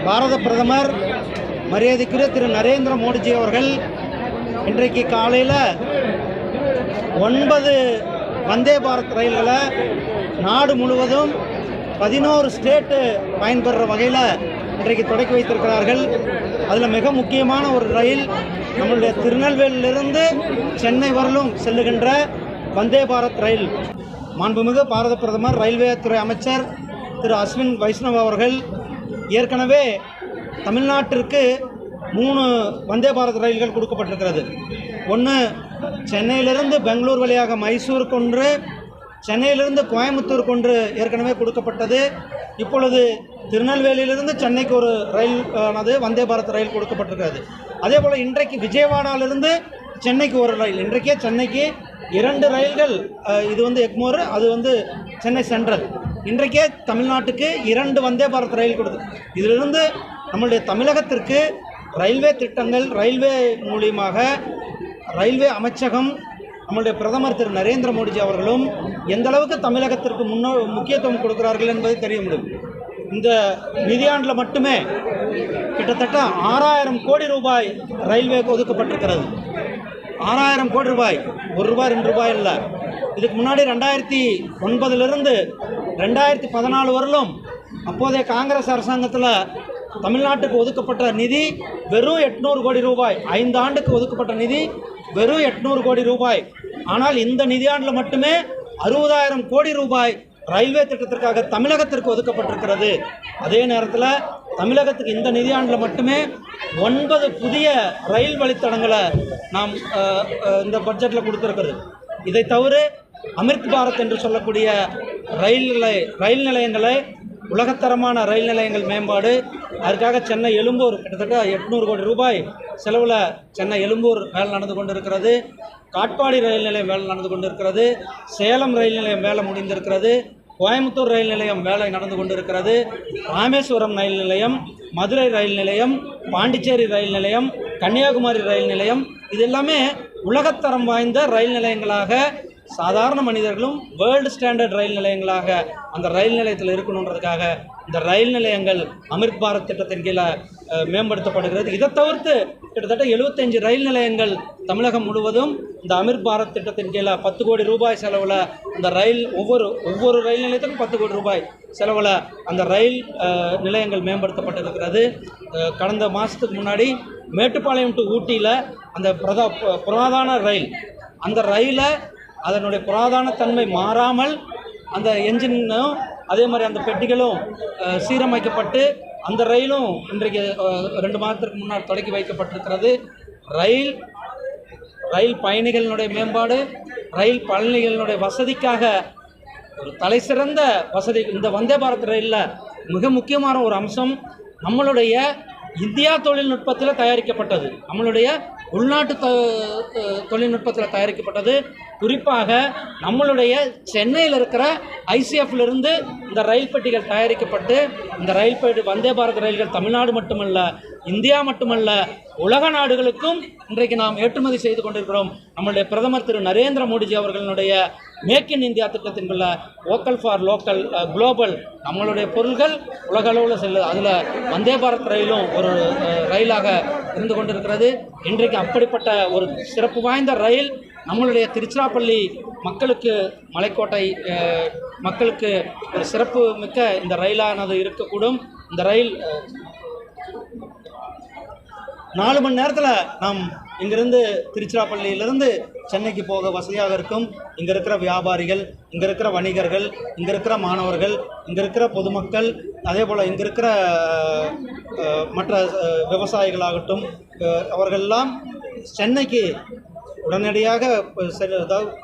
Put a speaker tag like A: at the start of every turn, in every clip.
A: பாரத பிரதமர் மரியாதைக்குரிய திரு நரேந்திர மோடிஜி அவர்கள் இன்றைக்கு காலையில் 9 வந்தே பாரத் ரயில்களை நாடு முழுவதும் 11 ஸ்டேட்டு பயன்பெறுற வகையில் இன்றைக்கு தொடக்கி வைத்திருக்கிறார்கள். அதில் மிக முக்கியமான ஒரு ரயில் நம்மளுடைய திருநெல்வேலியிலிருந்து சென்னை வரலும் செல்லுகின்ற வந்தே பாரத் ரயில். மாண்புமிகு பாரத பிரதமர் ரயில்வே துறை அமைச்சர் திரு அஸ்வின் வைஷ்ணவ் அவர்கள் ஏற்கனவே தமிழ்நாட்டிற்கு 3 வந்தே பாரத் ரயில்கள் கொடுக்கப்பட்டிருக்கிறது. ஒன்று சென்னையிலிருந்து பெங்களூர் வழியாக மைசூருக்கு ஒன்று, சென்னையிலிருந்து கோயம்புத்தூருக்கு ஒன்று ஏற்கனவே கொடுக்கப்பட்டது. இப்பொழுது திருநெல்வேலியிலிருந்து சென்னைக்கு ஒரு ரயில் வந்தே பாரத் ரயில் கொடுக்கப்பட்டிருக்கிறது. அதே போல் இன்றைக்கு விஜயவாடாவிலிருந்து சென்னைக்கு ஒரு ரயில். இன்றைக்கே சென்னைக்கு 2 ரயில்கள், இது எக்மோர், அது சென்னை சென்ட்ரல். இன்றைக்கே தமிழ்நாட்டுக்கு 2 வந்தே பாரத் ரயில் கொடுத்து, இதிலிருந்து நம்மளுடைய தமிழகத்திற்கு ரயில்வே திட்டங்கள், ரயில்வே மூலியமாக ரயில்வே அமைச்சகம், நம்மளுடைய பிரதமர் திரு நரேந்திர மோடிஜி அவர்களும் எந்த அளவுக்கு தமிழகத்திற்கு முக்கியத்துவம் கொடுக்கிறார்கள் என்பதை தெரிய முடியும். இந்த நிதியாண்டில் மட்டுமே கிட்டத்தட்ட 6000 கோடி ரூபாய் ரயில்வேக்கு ஒதுக்கப்பட்டிருக்கிறது. 6000 கோடி ரூபாய், 1 ரூபாய் 2 ரூபாய் இல்லை. இதுக்கு முன்னாடி 2009 2014 வரலும் அப்போதைய காங்கிரஸ் அரசாங்கத்தில் தமிழ்நாட்டுக்கு ஒதுக்கப்பட்ட நிதி வெறும் 800 கோடி ரூபாய். 5 ஆண்டுக்கு ஒதுக்கப்பட்ட நிதி வெறும் 800 கோடி ரூபாய். ஆனால் இந்த நிதியாண்டில் மட்டுமே 60000 கோடி ரூபாய் ரயில்வே திட்டத்திற்காக தமிழகத்திற்கு ஒதுக்கப்பட்டிருக்கிறது. அதே நேரத்தில் தமிழகத்துக்கு இந்த நிதியாண்டில் மட்டுமே 9 புதிய ரயில் வழித்தடங்களை நாம் இந்த பட்ஜெட்டில் கொடுத்துருக்கிறது. இதை தவிர அமிர்த் பாரத் என்று சொல்லக்கூடிய ரயில் நிலையங்களை, உலகத்தரமான ரயில் நிலையங்கள் மேம்பாடு, அதற்காக சென்னை எழும்பூர் கிட்டத்தட்ட 800 கோடி ரூபாய் செலவில் சென்னை எழும்பூர் வேலை நடந்து கொண்டிருக்கிறது. காட்பாடி ரயில் நிலையம் வேலை நடந்து கொண்டிருக்கிறது. சேலம் ரயில் நிலையம் வேலை முடிந்திருக்கிறது. கோயம்புத்தூர் ரயில் நிலையம் வேலை நடந்து கொண்டிருக்கிறது. ராமேஸ்வரம் ரயில் நிலையம், மதுரை ரயில் நிலையம், பாண்டிச்சேரி ரயில் நிலையம், கன்னியாகுமரி ரயில் நிலையம், இது எல்லாமே உலகத்தரம் வாய்ந்த ரயில் நிலையங்களாக, சாதாரண மனிதர்களும் வேர்ல்டு ஸ்டாண்டர்ட் ரயில் நிலையங்களாக அந்த ரயில் நிலையத்தில் இருக்கணுன்றதுக்காக இந்த ரயில் நிலையங்கள் அமிர்த் பாரத் திட்டத்தின் கீழே மேம்படுத்தப்படுகிறது. இதை தவிர்த்து கிட்டத்தட்ட 75 ரயில் நிலையங்கள் தமிழகம் முழுவதும் இந்த அமிர்த் பாரத் திட்டத்தின் கீழே 10 கோடி ரூபாய் செலவில் இந்த ரயில் ஒவ்வொரு ரயில் நிலையத்துக்கும் 10 கோடி ரூபாய் செலவில் அந்த ரயில் நிலையங்கள் மேம்படுத்தப்பட்டிருக்கிறது. கடந்த மாதத்துக்கு முன்னாடி மேட்டுப்பாளையம் டு ஊட்டியில் அந்த புராதான ரயில், அந்த ரயிலை அதனுடைய புராதான தன்மை மாறாமல் அந்த என்ஜினும் அதே மாதிரி அந்த பெட்டிகளும் சீரமைக்கப்பட்டு அந்த ரயிலும் இன்றைக்கு 2 மாதத்திற்கு முன்னால் தொடக்கி வைக்கப்பட்டிருக்கிறது. ரயில் பயணிகளினுடைய மேம்பாடு, ரயில் பயணிகளினுடைய வசதிக்காக ஒரு தலை சிறந்த வசதி. இந்த வந்தே பாரத் ரயிலில் மிக முக்கியமான ஒரு அம்சம் நம்மளுடைய இந்தியா தொழில்நுட்பத்தில் தயாரிக்கப்பட்டது, நம்மளுடைய உள்நாட்டு தொழில்நுட்பத்தில் தயாரிக்கப்பட்டது. குறிப்பாக நம்மளுடைய சென்னையில் இருக்கிற ஐசிஎஃப்லேருந்து இந்த ரயில் பெட்டிகள் தயாரிக்கப்பட்டு இந்த ரயில் பெட்டி வந்தே பாரத் ரயில்கள் தமிழ்நாடு மட்டுமல்ல, இந்தியா மட்டுமல்ல, உலக நாடுகளுக்கும் இன்றைக்கு நாம் ஏற்றுமதி செய்து கொண்டிருக்கிறோம். நம்மளுடைய பிரதமர் திரு நரேந்திர மோடிஜி அவர்களுடைய மேக் இன் இந்தியா திட்டத்தின்குள்ள வோக்கல் ஃபார் லோக்கல், குளோபல், நம்மளுடைய பொருள்கள் உலக அளவில் செல்லுது. அதில் வந்தே பாரத் ரயிலும் ஒரு ரயிலாக இருந்து கொண்டிருக்கிறது. இன்றைக்கு அப்படிப்பட்ட ஒரு சிறப்பு வாய்ந்த ரயில் நம்மளுடைய திருச்சிராப்பள்ளி மக்களுக்கு, மலைக்கோட்டை மக்களுக்கு ஒரு சிறப்பு மிக்க இந்த ரயிலானது இருக்கக்கூடும். இந்த ரயில் 4 மணி நேரத்தில் நாம் இங்கிருந்து திருச்சிராப்பள்ளியிலிருந்து சென்னைக்கு போக வசதியாக இருக்கும். இங்கே இருக்கிற வியாபாரிகள், இங்கே இருக்கிற வணிகர்கள், இங்கே இருக்கிற மாணவர்கள், இங்கே இருக்கிற பொதுமக்கள், அதே போல் இங்கே இருக்கிற மற்ற விவசாயிகளாகட்டும், அவர்களெல்லாம் சென்னைக்கு உடனடியாக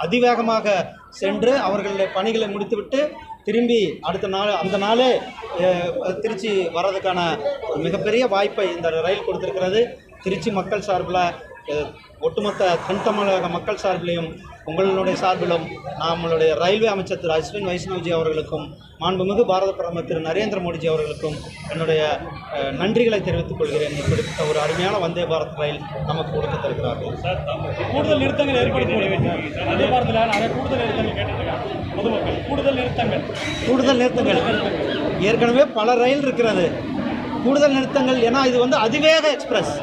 A: அதிவேகமாக சென்று அவர்களுடைய பணிகளை முடித்துவிட்டு திரும்பி அடுத்த நாள் அந்த நாளே திருச்சி வர்றதுக்கான ஒரு மிகப்பெரிய வாய்ப்பை இந்த ரயில் கொடுத்திருக்கிறது. திருச்சி மக்கள் சார்பில், ஒட்டுமொத்த தென் தமிழக மக்கள் சார்பிலையும் உங்களுடைய சார்பிலும் நம்மளுடைய ரயில்வே அமைச்சர் திரு அஸ்வின் வைஷ்ணவ்ஜி அவர்களுக்கும் மாண்புமிகு பாரத பிரதமர் திரு நரேந்திர மோடிஜி அவர்களுக்கும் என்னுடைய நன்றிகளை தெரிவித்துக் கொள்கிறேன். இப்படிப்பட்ட ஒரு அருமையான வந்தே பாரத் ரயில் நமக்கு கொடுக்க தருகிறார்கள்.
B: கூடுதல் நிறுத்தங்கள் ஏற்படுத்த வந்தே பாரத்தில் நிறைய கூடுதல் நிறுத்தங்கள் கேட்டிருக்காங்க பொதுமக்கள். கூடுதல் நிறுத்தங்கள்
A: ஏற்கனவே பல ரயில் இருக்கிறது. கூடுதல் நிறுத்தங்கள், ஏன்னா இது வந்து அதிவேக எக்ஸ்பிரஸ்.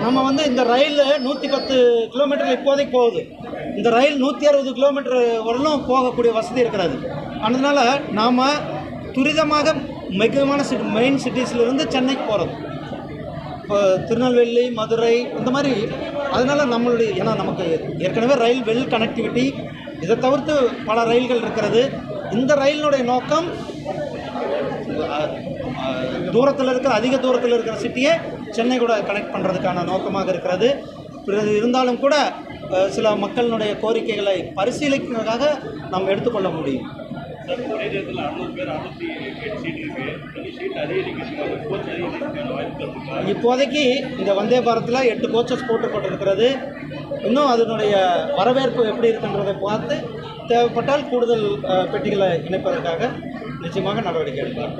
A: நம்ம வந்து இந்த ரயில் 110 கிலோமீட்டர் இப்போதைக்கு போகுது. இந்த ரயில் 160 கிலோமீட்டர் வரலும் போகக்கூடிய வசதி இருக்கிறது. அதனால் நாம் துரிதமாக முக்கியமான மெயின் சிட்டிஸ்லேருந்து சென்னைக்கு போகிறது, இப்போ திருநெல்வேலி, மதுரை இந்த மாதிரி. அதனால் நம்மளுடைய, ஏன்னா நமக்கு ஏற்கனவே ரயில் வெல் கனெக்டிவிட்டி, இதை தவிர்த்து பல ரயில்கள் இருக்கிறது. இந்த ரயிலினுடைய நோக்கம் தூரத்தில் இருக்கிற, அதிக தூரத்தில் இருக்கிற சிட்டியை சென்னை கூட கனெக்ட் பண்ணுறதுக்கான நோக்கமாக இருக்கிறது. இருந்தாலும் கூட சில மக்களினுடைய கோரிக்கைகளை பரிசீலிக்கிறதுக்காக நாம் எடுத்துக்கொள்ள முடியும். இப்போதைக்கு இந்த வந்தே பாரத்தில் 8 கோச்சஸ் போட்டுக்கொண்டிருக்கிறது. இன்னும் அதனுடைய வரவேற்பு எப்படி இருக்குன்றதை பார்த்து தேவைப்பட்டால் கூடுதல் பெட்டிகளை இணைப்பதற்காக நிச்சயமாக நடவடிக்கை எடுப்பார்.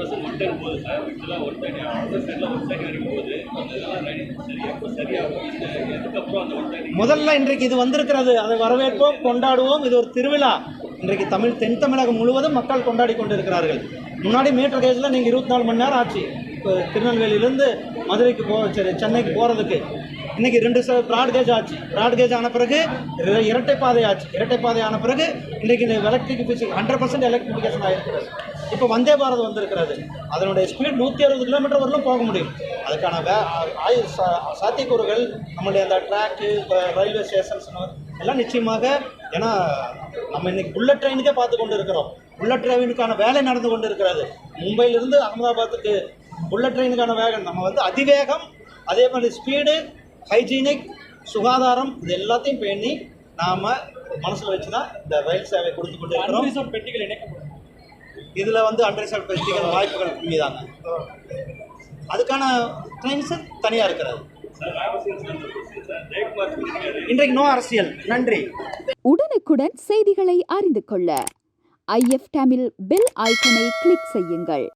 A: முதல்ல இன்றைக்கு இது வந்திருக்கிறது, அதை வரவேற்போம், கொண்டாடுவோம். இது ஒரு திருவிழா. இன்றைக்கு தென் தமிழகம் முழுவதும் மக்கள் கொண்டாடி கொண்டிருக்கிறார்கள். முன்னாடி மீட்டர் கேஜில் நீங்கள் 24 மணி நேரம் ஆச்சு. இப்போ திருநெல்வேலியிலேருந்து மதுரைக்கு சென்னைக்கு போகிறதுக்கு இன்றைக்கி 2 ப்ராட்கேஜ் ஆச்சு. ப்ராட்கேஜ் ஆன பிறகு இரட்டைப்பாதை ஆச்சு. இரட்டைப்பாதை ஆன பிறகு இன்றைக்கி இந்த எலக்ட்ரிஃபிகேஷன் 100% எலக்ட்ரிஃபிகேஷன் ஆகிருக்கிறது. இப்போ வந்தே பாரத் வந்திருக்கிறது. அதனுடைய ஸ்பீட் 160 கிலோமீட்டர் வரலும் போக முடியும். அதுக்கான சாத்தியக்கூறுகள் நம்மளுடைய அந்த ட்ராக்கு, ரயில்வே ஸ்டேஷன்ஸ் எல்லாம் நிச்சயமாக, ஏன்னா நம்ம இன்றைக்கி புல்லட் ட்ரெயினுக்கே பார்த்து கொண்டு இருக்கிறோம். புல்லட் ட்ரெயினுக்கான வேலை நடந்து கொண்டு இருக்கிறது. மும்பையிலிருந்து அகமதாபாத்துக்கு புல்லட் ட்ரெயினுக்கான வேகம் நம்ம வந்து அதிவேகம், அதே மாதிரி ஸ்பீடு, ஹைஜீனிக், சுகாதாரம், இது எல்லாத்தையும் பேணி நாம் மனசில் வச்சு தான் இந்த ரயில் சேவை கொடுத்து கொண்டு இருக்கிறோம்.
B: பெட்டிகள் இணைக்கப்படும்.
A: இதில் வந்து அன்ரிசர்வ் பெட்டிகள் வாய்ப்புகள் கம்மிதாங்க. அதுக்கான ட்ரெயின்ஸு தனியாக இருக்கிறது. இன்றைக்கு நோ அரசியல். நன்றி.
C: உடனுக்குடன் செய்திகளை அறிந்து கொள்ள IF தமிழ் பெல் ஐக்கனை கிளிக் செய்யுங்கள்.